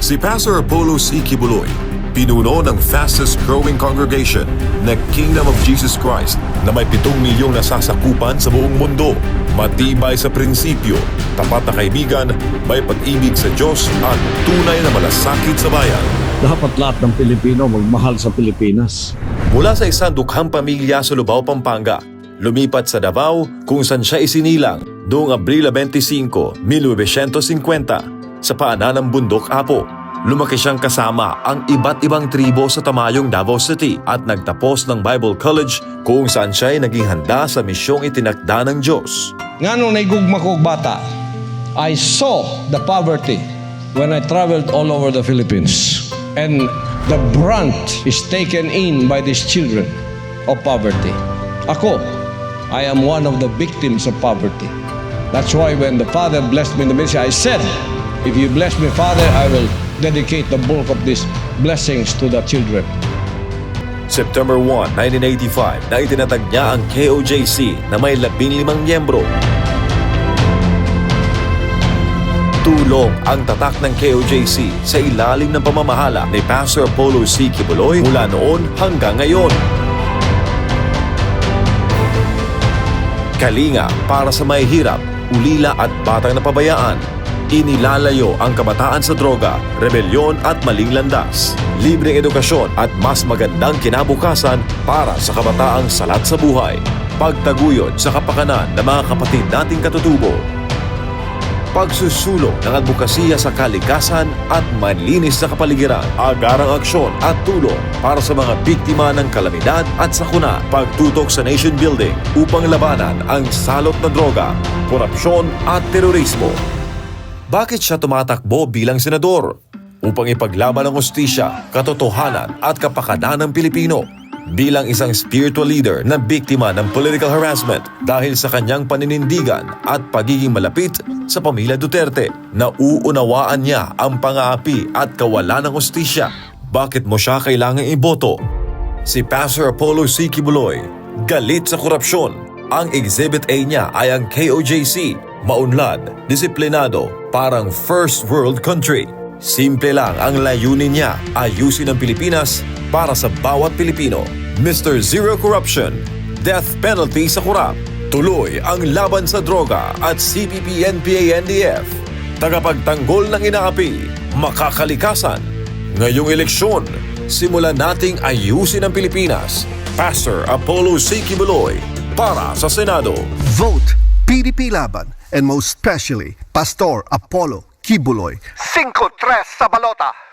Si Pastor Apollo C. Kibuloy, pinuno ng fastest growing congregation na Kingdom of Jesus Christ na may 7 milyong nasasakupan sa buong mundo. Matibay sa prinsipyo, tapat na kaibigan, may pag-ibig sa Diyos at tunay na malasakit sa bayan. Dapat lahat ng Pilipino magmahal sa Pilipinas. Mula sa isang dukhang pamilya sa Lubao, Pampanga, lumipat sa Davao kung saan siya isinilang noong Abril 25, 1950 sa paanan ng bundok Apo. Lumaki siyang kasama ang iba't ibang tribo sa Tamayong, Davao City at nagtapos ng Bible College kung saan siya ay naging handa sa misyong itinakda ng Diyos. Nga nung naigugma kong bata, I saw the poverty when I traveled all over the Philippines. And the brunt is taken in by these children of poverty. Ako, I am one of the victims of poverty. That's why when the Father blessed me in the ministry, I said, if you bless me, Father, I will dedicate the bulk of these blessings to the children. September 1, 1985 na itinatag niya ang KOJC na may 15 miyembro. Tulong ang tatak ng KOJC sa ilalim ng pamamahala ni Pastor Apollo C. Kibuloy mula noon hanggang ngayon. Kalinga para sa mahihirap, ulila at batang napabayaan. Inilalayo ang kabataan sa droga, rebelyon at maling landas. Libreng edukasyon at mas magandang kinabukasan para sa kabataang salat sa buhay. Pagtaguyod sa kapakanan ng mga kapatid nating katutubo. Pagsusulong ng advokasya sa kalikasan at malinis na kapaligiran, agarang aksyon at tulong para sa mga biktima ng kalamidad at sakuna, pagtutok sa nation building upang labanan ang salot na droga, korupsyon at terorismo. Bakit siya tumatakbo bilang senador? Upang ipaglaban ang hustisya, katotohanan at kapakanan ng Pilipino. Bilang isang spiritual leader na biktima ng political harassment dahil sa kanyang paninindigan at pagiging malapit sa pamilya Duterte, nauunawaan niya ang pang-aapi at kawalan ng hustisya. Bakit mo siya kailangang iboto? Si Pastor Apollo C. Kibuloy, galit sa korupsyon. Ang Exhibit A niya ay ang KOJC, maunlad, disiplinado, parang first world country. Simple lang ang layunin niya, ayusin ang Pilipinas para sa bawat Pilipino. Mr. Zero Corruption, death penalty sa kurap, tuloy ang laban sa droga at CPP-NPA-NDF. Tagapagtanggol ng inaapi, makakalikasan. Ngayong eleksyon, simulan nating ayusin ang Pilipinas. Pastor Apollo C. Kibuloy para sa Senado. Vote PDP Laban, and most especially Pastor Apollo Kibuloy. 5-3 sa balota.